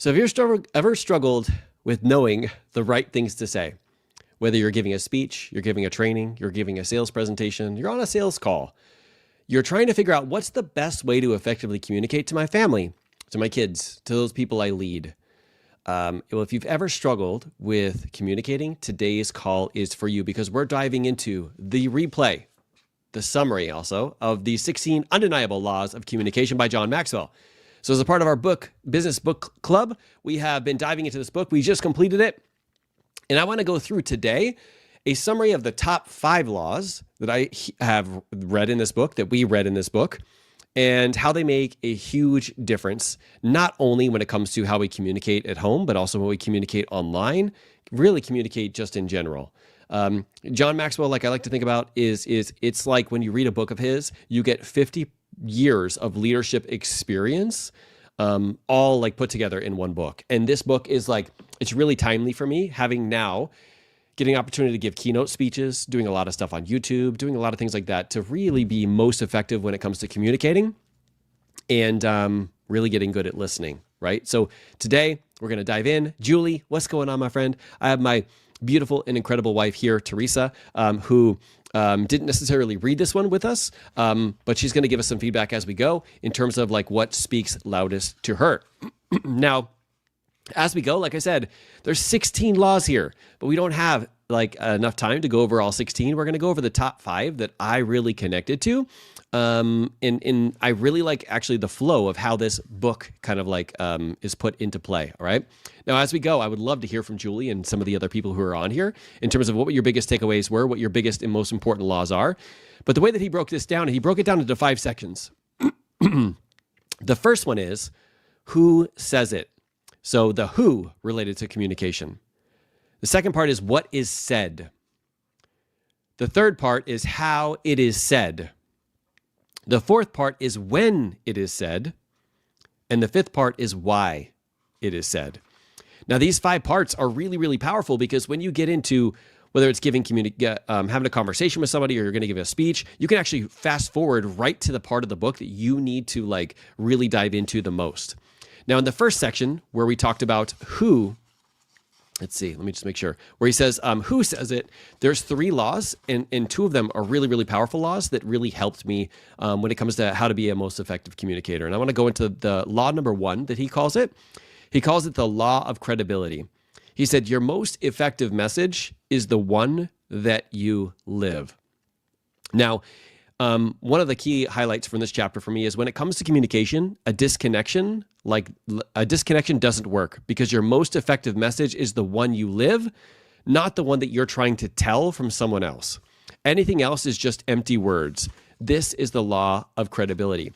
So have you ever struggled with knowing the right things to say? Whether you're giving a speech, you're giving a training, you're giving a sales presentation, you're on a sales call, you're trying to figure out what's the best way to effectively communicate to my family, to my kids, to those people I lead. Well, if you've ever struggled with communicating, today's call is for you because we're diving into the replay, the summary also of the 16 undeniable laws of communication by John Maxwell. So as a part of our business book club, we have been diving into this book. We just completed it. And I want to go through today a summary of the top 5 laws that I have read in this book, that we read in this book, and how they make a huge difference, not only when it comes to how we communicate at home, but also when we communicate online, really communicate just in general. John Maxwell, like I like to think about, is it's like when you read a book of his, you get 50 years of leadership experience, all like put together in one book. And this book is like, it's really timely for me, having now getting an opportunity to give keynote speeches, doing a lot of stuff on YouTube, doing a lot of things like that to really be most effective when it comes to communicating and really getting good at listening, right? So today we're going to dive in. Julie, what's going on, my friend? I have my beautiful and incredible wife here, Teresa, who didn't necessarily read this one with us, but she's going to give us some feedback as we go in terms of like what speaks loudest to her. Now, as we go, like I said, there's 16 laws here, but we don't have like enough time to go over all 16. We're going to go over the top 5 that I really connected to. And I really like actually the flow of how this book kind of like is put into play. All right. Now, as we go, I would love to hear from Julie and some of the other people who are on here in terms of what your biggest takeaways were, what your biggest and most important laws are. But the way that he broke this down, he broke it down into 5 sections. The first one is who says it. So the who related to communication. The second part is what is said. The third part is how it is said. The fourth part is when it is said. And the fifth part is why it is said. Now, these 5 parts are really, really powerful because when you get into whether it's having a conversation with somebody or you're going to give a speech, you can actually fast forward right to the part of the book that you need to like really dive into the most. Now, in the first section where we talked about who, let's see, let me just make sure, where he says who says it, there's 3 laws, and 2 of them are really, really powerful laws that really helped me when it comes to how to be a most effective communicator. And I want to go into the law number 1 that he calls it. He calls it the law of credibility. He said, your most effective message is the one that you live. Now, one of the key highlights from this chapter for me is when it comes to communication, a disconnection doesn't work because your most effective message is the one you live, not the one that you're trying to tell from someone else. Anything else is just empty words. This is the law of credibility.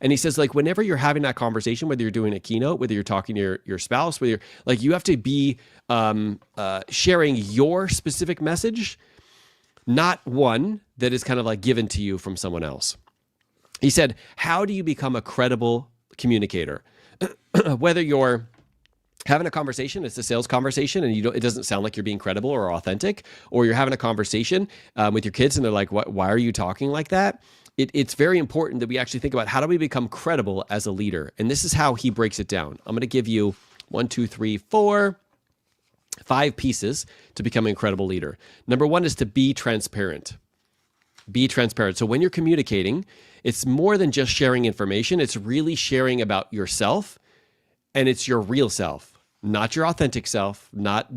And he says, like, whenever you're having that conversation, whether you're doing a keynote, whether you're talking to your spouse, whether you're like, you have to be sharing your specific message, not one that is kind of like given to you from someone else. He said, how do you become a credible communicator? Whether you're having a conversation, it's a sales conversation, and it doesn't sound like you're being credible or authentic, or you're having a conversation with your kids and they're like, why are you talking like that? It's very important that we actually think about how do we become credible as a leader? And this is how he breaks it down. I'm going to give you 5 pieces to become an incredible leader. Number 1 is to be transparent. Be transparent. So when you're communicating, it's more than just sharing information. It's really sharing about yourself, and it's your real self, not your authentic self, not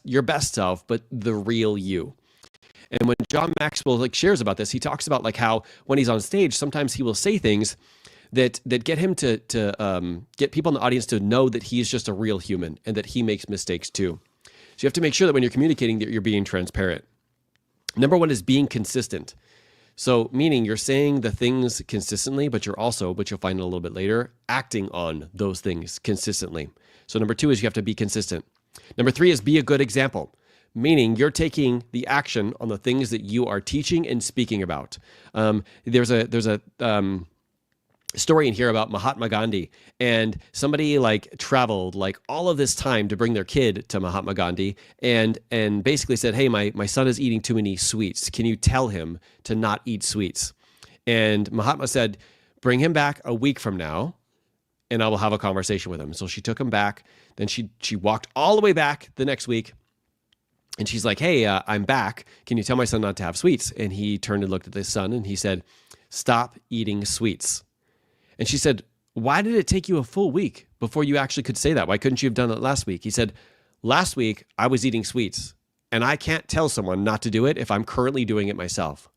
your best self, but the real you. And when John Maxwell like shares about this, he talks about like how when he's on stage, sometimes he will say things that get him to get people in the audience to know that he's just a real human and that he makes mistakes too. So you have to make sure that when you're communicating that you're being transparent. Number 1 is being consistent. So meaning you're saying the things consistently, but you'll find it a little bit later, acting on those things consistently. So number 2 is you have to be consistent. Number 3 is be a good example. Meaning you're taking the action on the things that you are teaching and speaking about. There's a story in here about Mahatma Gandhi, and somebody like traveled like all of this time to bring their kid to Mahatma Gandhi and basically said, hey, my son is eating too many sweets. Can you tell him to not eat sweets? And Mahatma said, bring him back a week from now and I will have a conversation with him. So she took him back. Then she walked all the way back the next week. And she's like, hey, I'm back. Can you tell my son not to have sweets? And he turned and looked at his son and he said, stop eating sweets. And she said, why did it take you a full week before you actually could say that? Why couldn't you have done it last week? He said, last week I was eating sweets and I can't tell someone not to do it if I'm currently doing it myself.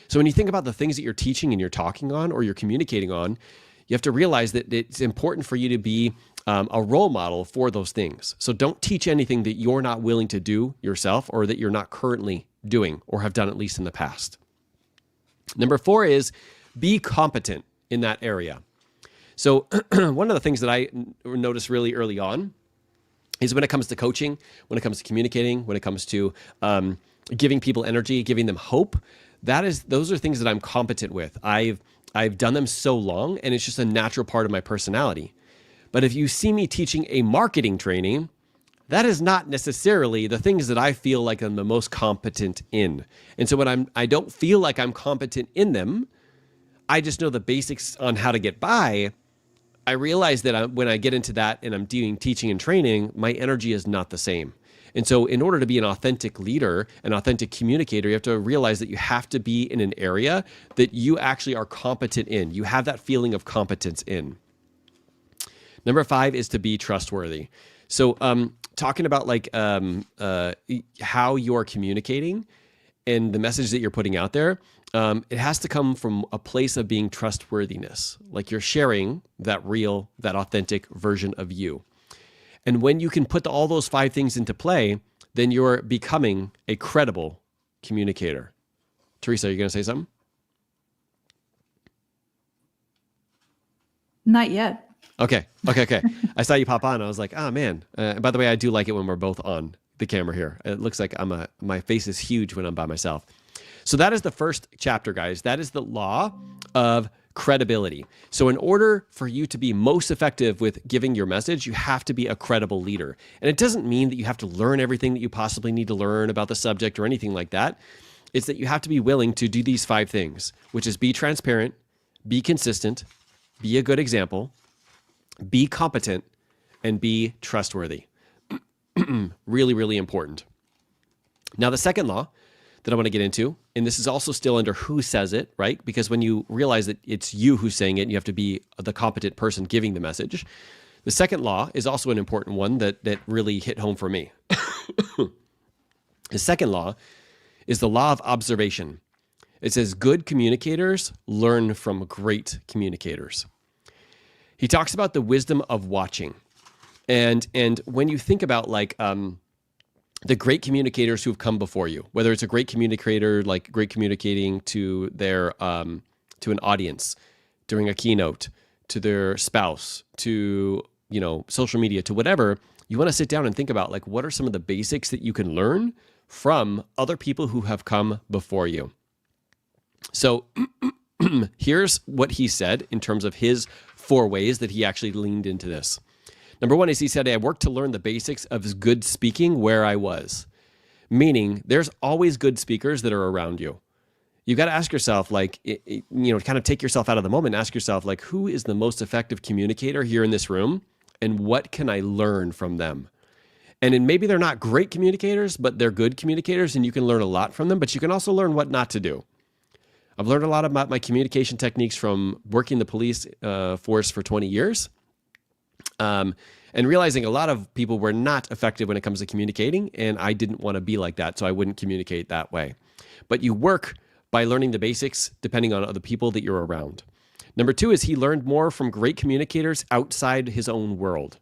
So when you think about the things that you're teaching and you're talking on or you're communicating on, you have to realize that it's important for you to be a role model for those things. So don't teach anything that you're not willing to do yourself or that you're not currently doing or have done at least in the past. Number 4 is be competent in that area. So one of the things that I noticed really early on is when it comes to coaching, when it comes to communicating, when it comes to giving people energy, giving them hope, those are things that I'm competent with. I've done them so long, and it's just a natural part of my personality. But if you see me teaching a marketing training, that is not necessarily the things that I feel like I'm the most competent in. And so when I don't feel like I'm competent in them, I just know the basics on how to get by. I realize that when I get into that and I'm doing teaching and training, my energy is not the same. And so in order to be an authentic leader, an authentic communicator, you have to realize that you have to be in an area that you actually are competent in. You have that feeling of competence in. Number 5 is to be trustworthy. So talking about like how you're communicating and the message that you're putting out there, it has to come from a place of being trustworthiness. Like you're sharing that real, that authentic version of you. And when you can put all those 5 things into play, then you're becoming a credible communicator. Teresa, are you going to say something? Not yet. Okay. I saw you pop on. I was like, oh man. By the way, I do like it when we're both on the camera here. It looks like my face is huge when I'm by myself. So that is the first chapter, guys. That is the law of credibility. So in order for you to be most effective with giving your message, you have to be a credible leader. And it doesn't mean that you have to learn everything that you possibly need to learn about the subject or anything like that. It's that you have to be willing to do these 5 things, which is be transparent, be consistent, be a good example, be competent, and be trustworthy. Really, really important. Now, the second law that I want to get into, and this is also still under who says it, right? Because when you realize that it's you who's saying it, and you have to be the competent person giving the message. The second law is also an important one that really hit home for me. The second law is the law of observation. It says good communicators learn from great communicators. He talks about the wisdom of watching. And when you think about like the great communicators who have come before you, whether it's a great communicator, like great communicating to their to an audience during a keynote, to their spouse, to social media, to whatever, you want to sit down and think about like what are some of the basics that you can learn from other people who have come before you. So here's what he said in terms of his 4 ways that he actually leaned into this. Number 1 is he said, I worked to learn the basics of good speaking where I was. Meaning there's always good speakers that are around you. You've got to ask yourself, like, kind of take yourself out of the moment and ask yourself, like, who is the most effective communicator here in this room? And what can I learn from them? And then maybe they're not great communicators, but they're good communicators and you can learn a lot from them, but you can also learn what not to do. I've learned a lot about my communication techniques from working the police force for 20 years. And realizing a lot of people were not effective when it comes to communicating, and I didn't want to be like that, so I wouldn't communicate that way. But you work by learning the basics depending on other people that you're around. Number 2 is he learned more from great communicators outside his own world.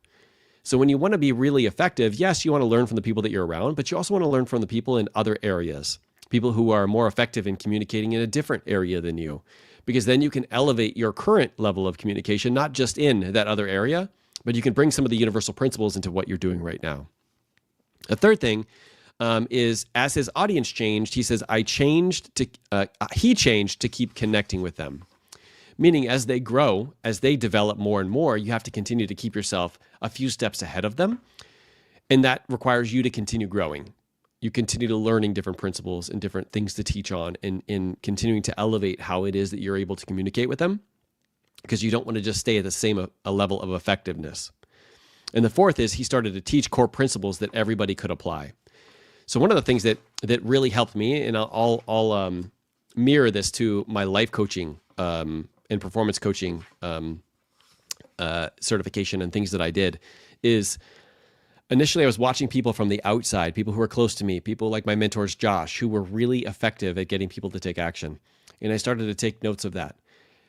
So when you want to be really effective, yes, you want to learn from the people that you're around, but you also want to learn from the people in other areas, people who are more effective in communicating in a different area than you, because then you can elevate your current level of communication, not just in that other area, but you can bring some of the universal principles into what you're doing right now. The third thing is as his audience changed, he says, he changed to keep connecting with them. Meaning as they grow, as they develop more and more, you have to continue to keep yourself a few steps ahead of them. And that requires you to continue growing. You continue to learning different principles and different things to teach on and continuing to elevate how it is that you're able to communicate with them. because you don't want to just stay at the same a level of effectiveness. And the fourth is he started to teach core principles that everybody could apply. So one of the things that really helped me, and I'll mirror this to my life coaching and performance coaching certification and things that I did, is initially I was watching people from the outside, people who were close to me, people like my mentors, Josh, who were really effective at getting people to take action. And I started to take notes of that.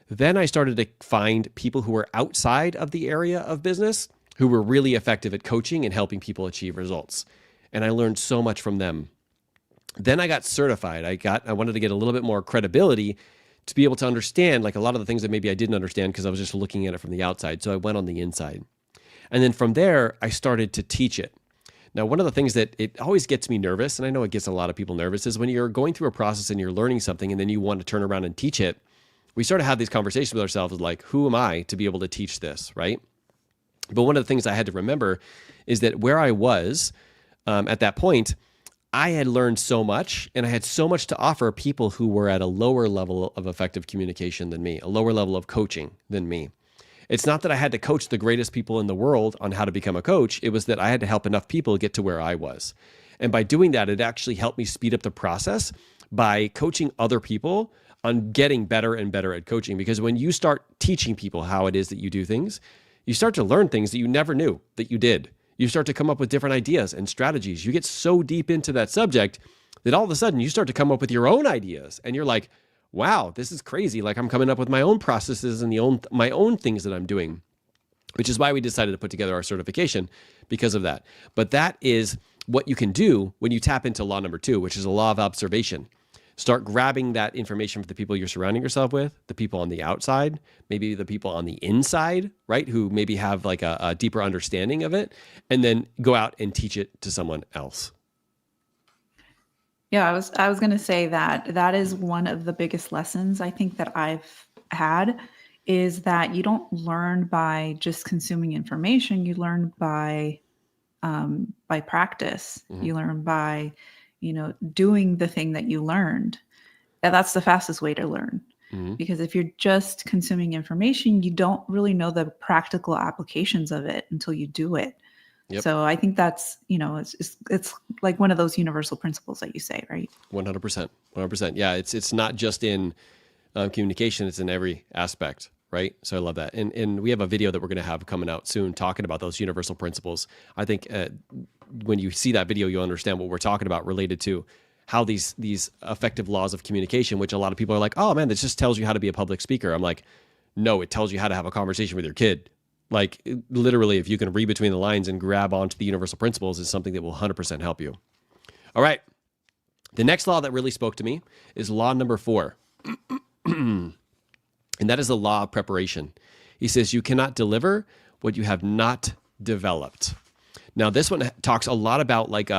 Then I started to find people who were outside of the area of business who were really effective at coaching and helping people achieve results. And I learned so much from them. Then I got certified. I wanted to get a little bit more credibility to be able to understand like a lot of the things that maybe I didn't understand because I was just looking at it from the outside. So I went on the inside. And then from there, I started to teach it. Now, one of the things that it always gets me nervous, and I know it gets a lot of people nervous, is when you're going through a process and you're learning something and then you want to turn around and teach it, we start to have these conversations with ourselves like, who am I to be able to teach this, right? But one of the things I had to remember is that where I was at that point, I had learned so much and I had so much to offer people who were at a lower level of effective communication than me, a lower level of coaching than me. It's not that I had to coach the greatest people in the world on how to become a coach. It was that I had to help enough people get to where I was. And by doing that, it actually helped me speed up the process by coaching other people on getting better and better at coaching. Because when you start teaching people how it is that you do things, you start to learn things that you never knew that you did. You start to come up with different ideas and strategies. You get so deep into that subject that all of a sudden you start to come up with your own ideas. And you're like, wow, this is crazy. Like I'm coming up with my own processes and my own things that I'm doing, which is why we decided to put together our certification because of that. But that is what you can do when you tap into law number 2, which is a law of observation. Start grabbing that information from the people you're surrounding yourself with, the people on the outside, maybe the people on the inside, right? Who maybe have like a deeper understanding of it, and then go out and teach it to someone else. Yeah, I was going to say that is one of the biggest lessons I think that I've had, is that you don't learn by just consuming information. You learn by practice. Mm-hmm. You learn by, doing the thing that you learned. And that's the fastest way to learn. Mm-hmm. Because if you're just consuming information, you don't really know the practical applications of it until you do it. Yep. So I think that's, it's like one of those universal principles that you say, right? 100%. 100%. Yeah. It's not just in communication, it's in every aspect, right? So I love that. And we have a video that we're going to have coming out soon talking about those universal principles. I think when you see that video, you'll understand what we're talking about related to how these effective laws of communication, which a lot of people are like, oh man, this just tells you how to be a public speaker. I'm like, no, it tells you how to have a conversation with your kid. Like literally, if you can read between the lines and grab onto the universal principles, is something that will 100% help you. All right. The next law that really spoke to me is law number 4. And that is the law of preparation. He says, you cannot deliver what you have not developed. Now, this one talks a lot about like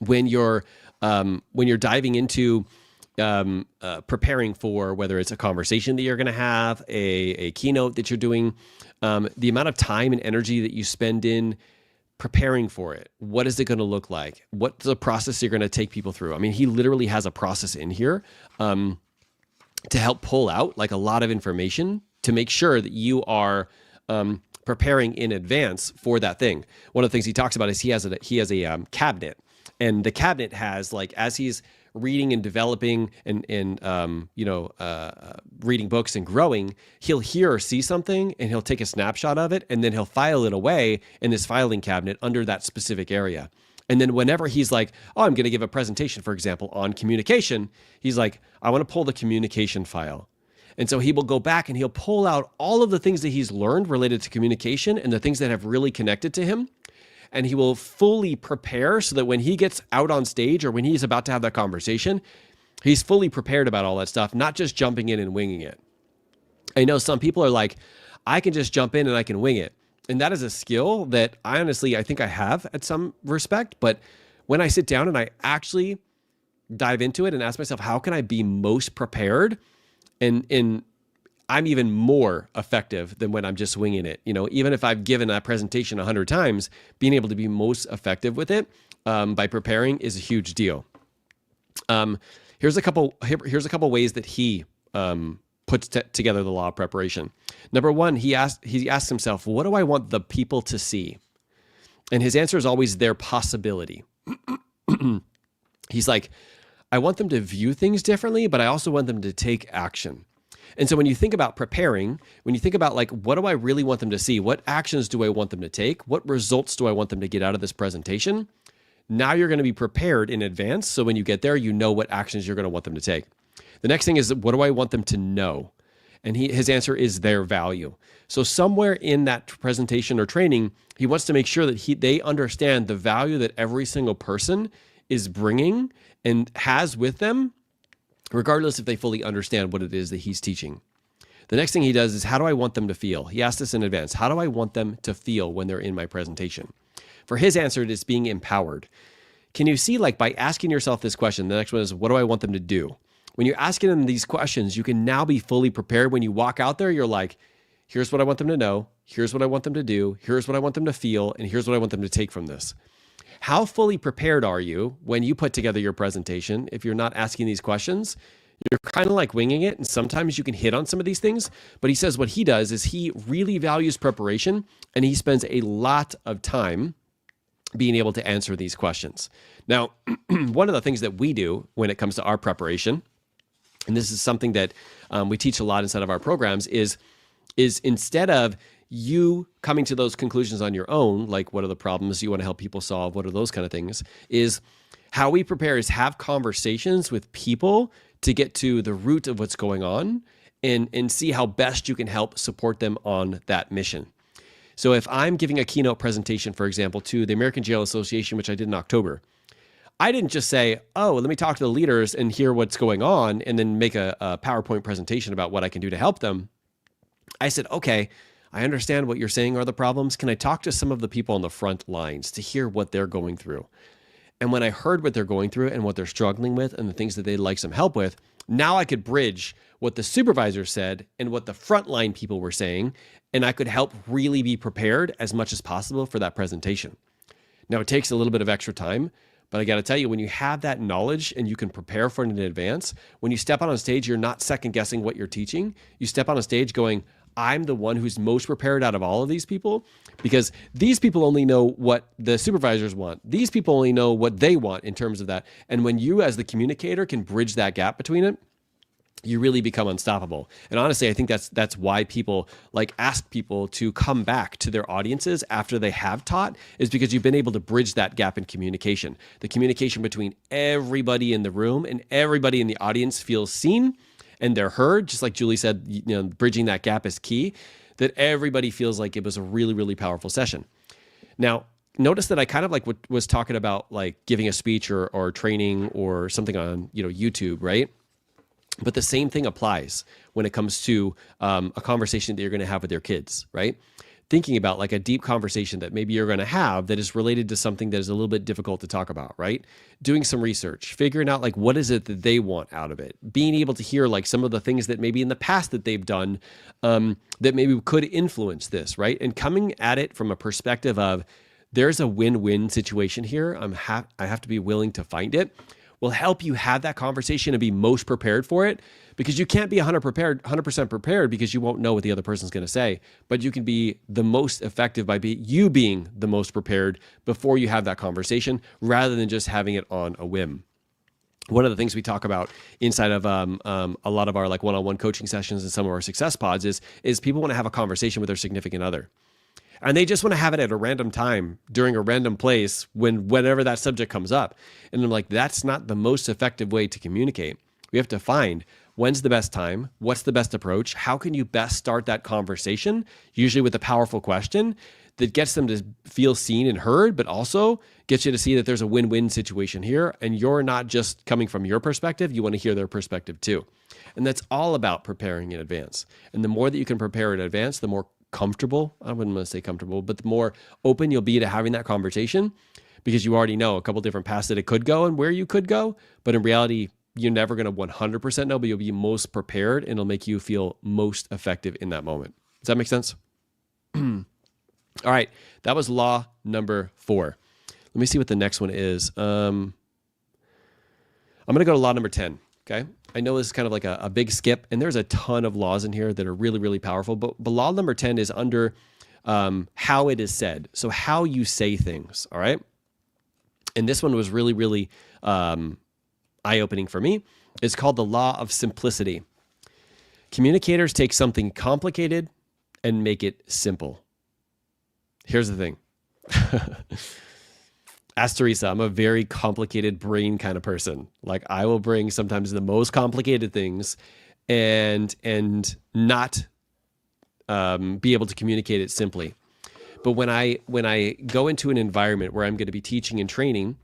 when you're diving into preparing for whether it's a conversation that you're going to have, a keynote that you're doing, the amount of time and energy that you spend in preparing for it. What is it going to look like? What's the process you're going to take people through? I mean, he literally has a process in here to help pull out like a lot of information to make sure that you are preparing in advance for that thing. One of the things he talks about is he has a cabinet, and the cabinet has like, as he's reading and developing and reading books and growing, he'll hear or see something and he'll take a snapshot of it and then he'll file it away in this filing cabinet under that specific area. And then whenever he's like, oh, I'm going to give a presentation, for example, on communication, he's like, I want to pull the communication file. And so he will go back and he'll pull out all of the things that he's learned related to communication and the things that have really connected to him. And he will fully prepare so that when he gets out on stage or when he's about to have that conversation, he's fully prepared about all that stuff, not just jumping in and winging it. I know some people are like, I can just jump in and I can wing it. And that is a skill that I think I have at some respect. But when I sit down and I actually dive into it and ask myself, how can I be most prepared? And I'm even more effective than when I'm just winging it. Even if I've given that presentation 100 times, being able to be most effective with it by preparing is a huge deal. Here's a couple ways that he puts together the law of preparation. Number one, he asks himself, what do I want the people to see? And his answer is always their possibility. He's like, I want them to view things differently, but I also want them to take action. And so when you think about preparing, when you think about like, what do I really want them to see? What actions do I want them to take? What results do I want them to get out of this presentation? Now you're going to be prepared in advance. So when you get there, you know what actions you're going to want them to take. The next thing is, what do I want them to know? And his answer is their value. So somewhere in that presentation or training, he wants to make sure that they understand the value that every single person is bringing and has with them, regardless if they fully understand what it is that he's teaching. The next thing he does is, how do I want them to feel? He asked this in advance. How do I want them to feel when they're in my presentation? For his answer, it is being empowered. Can you see, like, by asking yourself this question, the next one is, what do I want them to do? When you're asking them these questions, you can now be fully prepared. When you walk out there, you're like, here's what I want them to know. Here's what I want them to do. Here's what I want them to feel. And here's what I want them to take from this. How fully prepared are you when you put together your presentation? If you're not asking these questions, you're kind of like winging it. And sometimes you can hit on some of these things. But he says what he does is he really values preparation, and he spends a lot of time being able to answer these questions. Now, one of the things that we do when it comes to our preparation, and this is something that we teach a lot inside of our programs, is instead of you coming to those conclusions on your own, like what are the problems you want to help people solve, what are those kind of things, is how we prepare is have conversations with people to get to the root of what's going on and see how best you can help support them on that mission. So if I'm giving a keynote presentation, for example, to the American Jail Association, which I did in October, I didn't just say, oh, let me talk to the leaders and hear what's going on and then make a PowerPoint presentation about what I can do to help them. I said, okay, I understand what you're saying are the problems. Can I talk to some of the people on the front lines to hear what they're going through? And when I heard what they're going through and what they're struggling with and the things that they'd like some help with, now I could bridge what the supervisor said and what the frontline people were saying, and I could help really be prepared as much as possible for that presentation. Now, it takes a little bit of extra time, but I got to tell you, when you have that knowledge and you can prepare for it in advance, when you step out on stage, you're not second guessing what you're teaching. You step on a stage going, I'm the one who's most prepared out of all of these people, because these people only know what the supervisors want. These people only know what they want in terms of that. And when you as the communicator can bridge that gap between it, you really become unstoppable. And honestly, I think that's why people like ask people to come back to their audiences after they have taught, is because you've been able to bridge that gap in communication. The communication between everybody in the room and everybody in the audience feels seen and they're heard. Just like Julie said, you know, bridging that gap is key, that everybody feels like it was a really, really powerful session. Now, notice that I kind of like was talking about like giving a speech or training or something on, you know, YouTube, right? But the same thing applies when it comes to a conversation that you're going to have with your kids, right? Thinking about like a deep conversation that maybe you're going to have that is related to something that is a little bit difficult to talk about, right? Doing some research, figuring out like what is it that they want out of it, being able to hear like some of the things that maybe in the past that they've done that maybe could influence this, right? And coming at it from a perspective of there's a win-win situation here. I have to be willing to find it. Will help you have that conversation and be most prepared for it, because you can't be 100% prepared because you won't know what the other person's going to say, but you can be the most effective by being the most prepared before you have that conversation, rather than just having it on a whim. One of the things we talk about inside of a lot of our like one-on-one coaching sessions and some of our success pods is people want to have a conversation with their significant other. And they just want to have it at a random time during a random place whenever that subject comes up. And I'm like, that's not the most effective way to communicate. We have to find when's the best time, what's the best approach, how can you best start that conversation, usually with a powerful question that gets them to feel seen and heard, but also gets you to see that there's a win-win situation here. And you're not just coming from your perspective, you want to hear their perspective too. And that's all about preparing in advance. And the more that you can prepare in advance, the more comfortable, I wouldn't want to say comfortable, but the more open you'll be to having that conversation, because you already know a couple different paths that it could go and where you could go. But in reality, you're never going to 100% know, but you'll be most prepared and it'll make you feel most effective in that moment. Does that make sense? All right. That was law number 4. Let me see what the next one is. I'm going to go to law number 10. Okay. I know this is kind of like a big skip, and there's a ton of laws in here that are really, really powerful. But law number 10 is under how it is said. So how you say things. All right. And this one was really, really eye-opening for me. It's called the law of simplicity. Communicators take something complicated and make it simple. Here's the thing. Ask Teresa, I'm a very complicated brain kind of person. Like I will bring sometimes the most complicated things and not be able to communicate it simply. But when I go into an environment where I'm going to be teaching and training,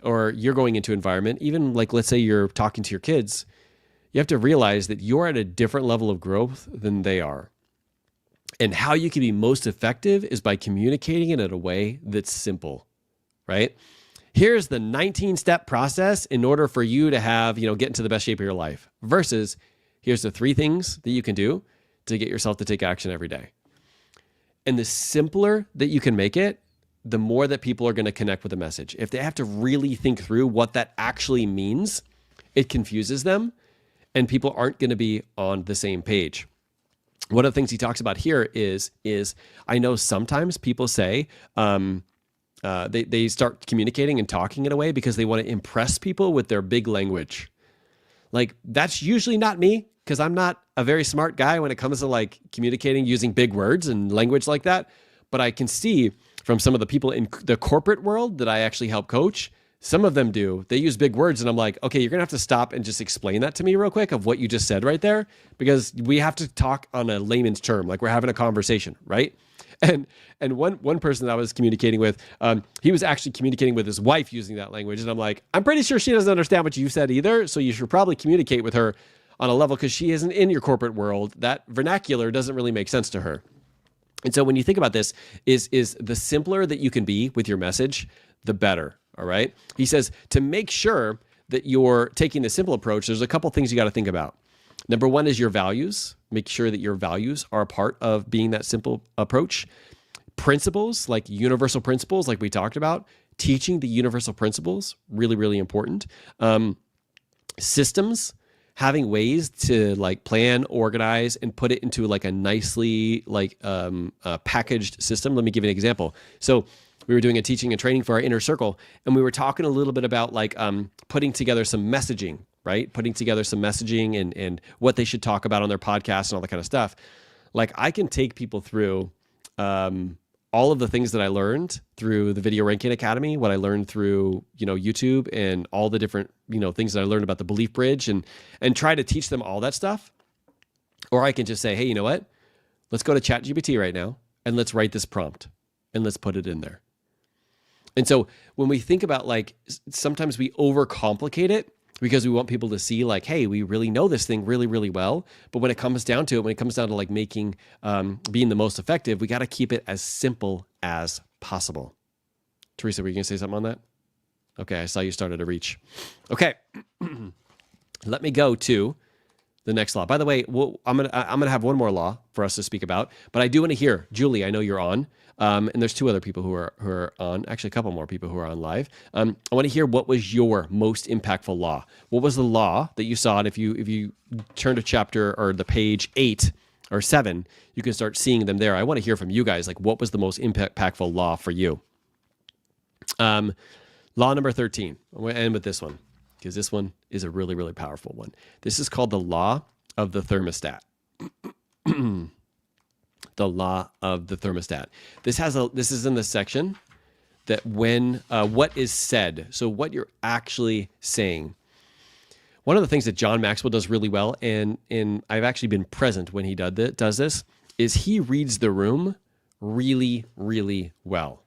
or you're going into an environment, even like let's say you're talking to your kids, you have to realize that you're at a different level of growth than they are. And how you can be most effective is by communicating it in a way that's simple, right? Here's the 19-step process in order for you to have, get into the best shape of your life, versus here's the 3 things that you can do to get yourself to take action every day. And the simpler that you can make it, the more that people are going to connect with the message. If they have to really think through what that actually means, it confuses them and people aren't going to be on the same page. One of the things he talks about here is I know sometimes people say they start communicating and talking in a way because they want to impress people with their big language. Like that's usually not me, because I'm not a very smart guy when it comes to like communicating using big words and language like that. But I can see from some of the people in the corporate world that I actually help coach, some of them do. They use big words and I'm like, okay, you're going to have to stop and just explain that to me real quick of what you just said right there, because we have to talk on a layman's term, like we're having a conversation, right? And one person that I was communicating with, he was actually communicating with his wife using that language. And I'm like, I'm pretty sure she doesn't understand what you said either. So you should probably communicate with her on a level, because she isn't in your corporate world. That vernacular doesn't really make sense to her. And so when you think about this, is the simpler that you can be with your message, the better. All right. He says to make sure that you're taking the simple approach, there's a couple things you got to think about. Number one is your values. Make sure that your values are a part of being that simple approach. Principles, like universal principles, like we talked about, teaching the universal principles, really, really important. Systems, having ways to like plan, organize, and put it into like a nicely packaged system. Let me give you an example. So we were doing a teaching and training for our inner circle, and we were talking a little bit about like putting together some messaging, right? Putting together some messaging and what they should talk about on their podcast and all that kind of stuff. Like I can take people through all of the things that I learned through the Video Ranking Academy, what I learned through, YouTube, and all the different, things that I learned about the belief bridge, and try to teach them all that stuff. Or I can just say, hey, you know what? Let's go to ChatGPT right now and let's write this prompt and let's put it in there. And so when we think about like, sometimes we overcomplicate it because we want people to see like, hey, we really know this thing really, really well. But when it comes down to it, when it comes down to like making, being the most effective, we got to keep it as simple as possible. Teresa, were you going to say something on that? Okay. I saw you started to reach. Okay. Let me go to the next law. By the way, I'm gonna have one more law for us to speak about, but I do want to hear, Julie, I know you're on, and there's 2 other people who are on, actually a couple more people who are on live. I want to hear, what was your most impactful law? What was the law that you saw? And if you turn to chapter or the page 8 or 7, you can start seeing them there. I want to hear from you guys, like what was the most impactful law for you? Law number 13. I'm going to end with this one, because this one is a really, really powerful one. This is called the law of the thermostat. The law of the thermostat. This is in the section that when what is said, so what you're actually saying. One of the things that John Maxwell does really well, and I've actually been present when he does this, is he reads the room really, really well.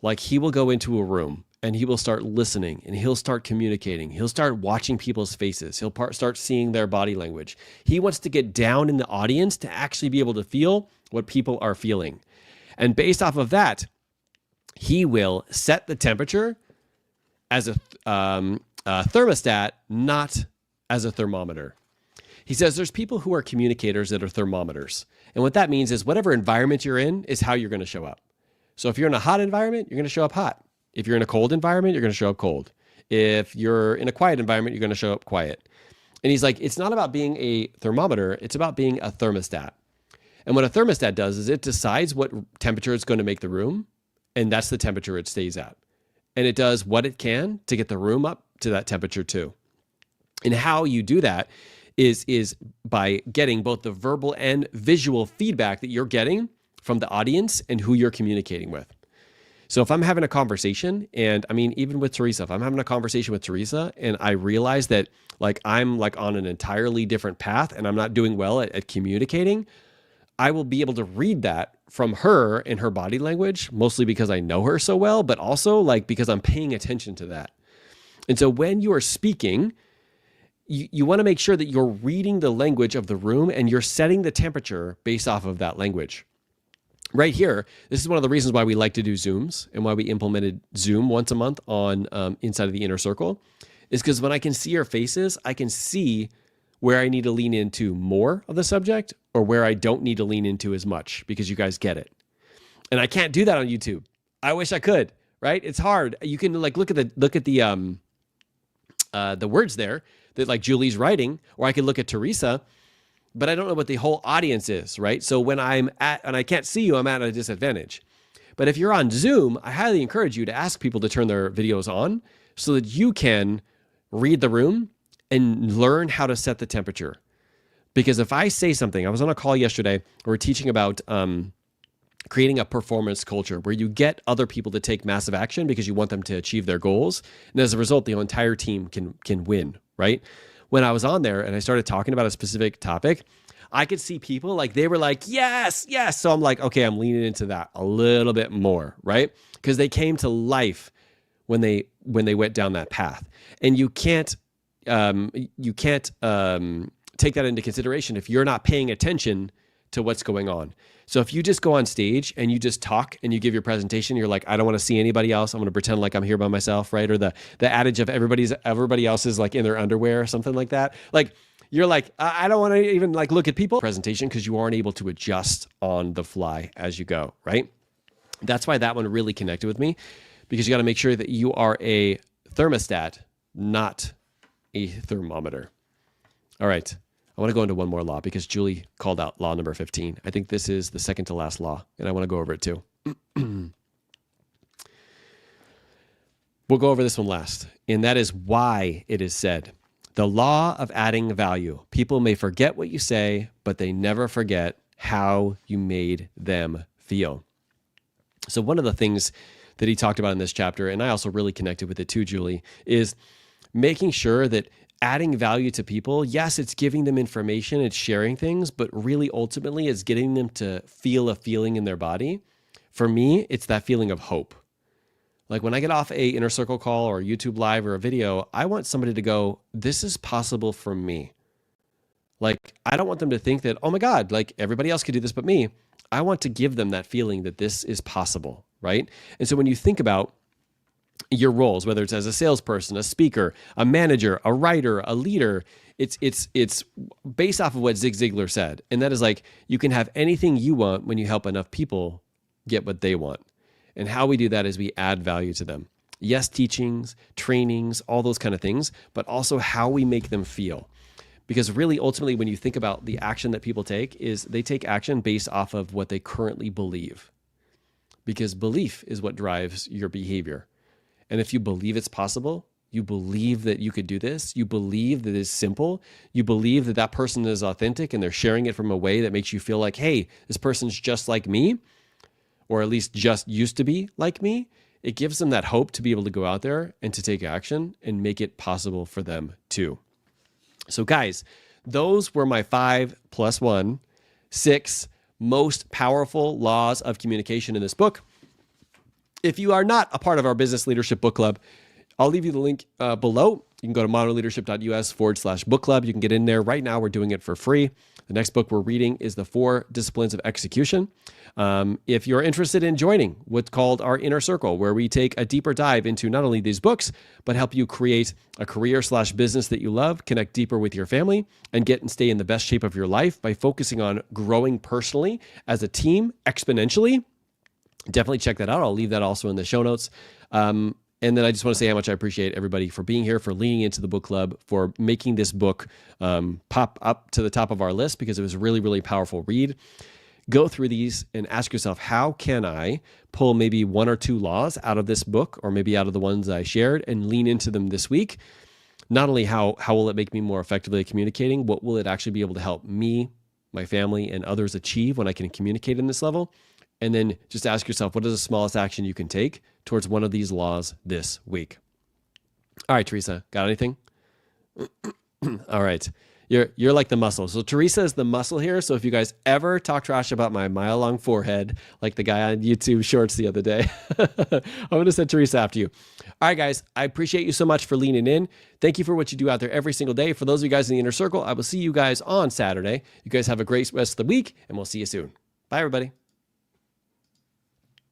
Like he will go into a room and he will start listening and he'll start communicating. He'll start watching people's faces. He'll start seeing their body language. He wants to get down in the audience to actually be able to feel what people are feeling. And based off of that, he will set the temperature as a thermostat, not as a thermometer. He says there's people who are communicators that are thermometers. And what that means is whatever environment you're in is how you're going to show up. So if you're in a hot environment, you're going to show up hot. If you're in a cold environment, you're going to show up cold. If you're in a quiet environment, you're going to show up quiet. And he's like, it's not about being a thermometer. It's about being a thermostat. And what a thermostat does is it decides what temperature it's going to make the room, and that's the temperature it stays at. And it does what it can to get the room up to that temperature too. And how you do that is by getting both the verbal and visual feedback that you're getting from the audience and who you're communicating with. So if I'm having a conversation, and I mean, even with Teresa, if I'm having a conversation with Teresa and I realize that like I'm like on an entirely different path and I'm not doing well at communicating, I will be able to read that from her in her body language, mostly because I know her so well, but also like because I'm paying attention to that. And so when you are speaking, you want to make sure that you're reading the language of the room and you're setting the temperature based off of that language. Right here, this is one of the reasons why we like to do Zooms and why we implemented Zoom once a month on inside of the inner circle, is because when I can see your faces, I can see where I need to lean into more of the subject or where I don't need to lean into as much because you guys get it. And I can't do that on YouTube. I wish I could, right? It's hard. You can like look at the words there that like Julie's writing, or I can look at Teresa, but I don't know what the whole audience is, right? So when and I can't see you, I'm at a disadvantage. But if you're on Zoom, I highly encourage you to ask people to turn their videos on so that you can read the room and learn how to set the temperature. Because if I say something, I was on a call yesterday, we were teaching about creating a performance culture where you get other people to take massive action because you want them to achieve their goals. And as a result, the entire team can win, right? When I was on there and I started talking about a specific topic, I could see people like they were like, yes, yes. So I'm like, okay, I'm leaning into that a little bit more, right? Because they came to life when they went down that path. And you can't take that into consideration if you're not paying attention to what's going on. So if you just go on stage and you just talk and you give your presentation, you're like, I don't want to see anybody else. I'm going to pretend like I'm here by myself, right? Or the adage of everybody else is like in their underwear or something like that. Like you're like, I don't want to even like look at people presentation because you aren't able to adjust on the fly as you go, right? That's why that one really connected with me, because you got to make sure that you are a thermostat, not a thermometer. All right. I want to go into one more law because Julie called out law number 15. I think this is the second to last law, and I want to go over it too. We'll go over this one last, and that is why it is said, the law of adding value. People may forget what you say, but they never forget how you made them feel. So one of the things that he talked about in this chapter, and I also really connected with it too, Julie, is making sure that adding value to people, yes, it's giving them information, it's sharing things, but really ultimately it's getting them to feel a feeling in their body. For me, it's that feeling of hope. Like when I get off a inner circle call or a YouTube live or a video, I want somebody to go, this is possible for me. Like, I don't want them to think that, oh my God, like everybody else could do this but me. I want to give them that feeling that this is possible, right? And so when you think about your roles, whether it's as a salesperson, a speaker, a manager, a writer, a leader, it's based off of what Zig Ziglar said. And that is like, you can have anything you want when you help enough people get what they want. And how we do that is we add value to them. Yes, teachings, trainings, all those kind of things, but also how we make them feel. Because really, ultimately, when you think about the action that people take, is they take action based off of what they currently believe. Because belief is what drives your behavior. And if you believe it's possible, you believe that you could do this, you believe that it's simple, you believe that that person is authentic and they're sharing it from a way that makes you feel like, hey, this person's just like me, or at least just used to be like me, it gives them that hope to be able to go out there and to take action and make it possible for them too. So guys, those were my 5 + 1, 6 most powerful laws of communication in this book. If you are not a part of our Business Leadership Book Club, I'll leave you the link below. You can go to monoleadership.us/book club. You can get in there. Right now, we're doing it for free. The next book we're reading is The 4 Disciplines of Execution. If you're interested in joining what's called our Inner Circle, where we take a deeper dive into not only these books, but help you create a career/business that you love, connect deeper with your family, and get and stay in the best shape of your life by focusing on growing personally as a team exponentially, definitely check that out. I'll leave that also in the show notes. And then I just want to say how much I appreciate everybody for being here, for leaning into the book club, for making this book pop up to the top of our list, because it was a really, really powerful read. Go through these and ask yourself, how can I pull maybe 1 or 2 laws out of this book, or maybe out of the ones I shared, and lean into them this week? Not only how will it make me more effectively communicating, what will it actually be able to help me, my family, and others achieve when I can communicate in this level? And then just ask yourself, what is the smallest action you can take towards one of these laws this week? All right, Teresa, got anything? All right. You're like the muscle. So Teresa is the muscle here. So if you guys ever talk trash about my mile-long forehead, like the guy on YouTube Shorts the other day, I'm going to send Teresa after you. All right, guys, I appreciate you so much for leaning in. Thank you for what you do out there every single day. For those of you guys in the inner circle, I will see you guys on Saturday. You guys have a great rest of the week, and we'll see you soon. Bye, everybody.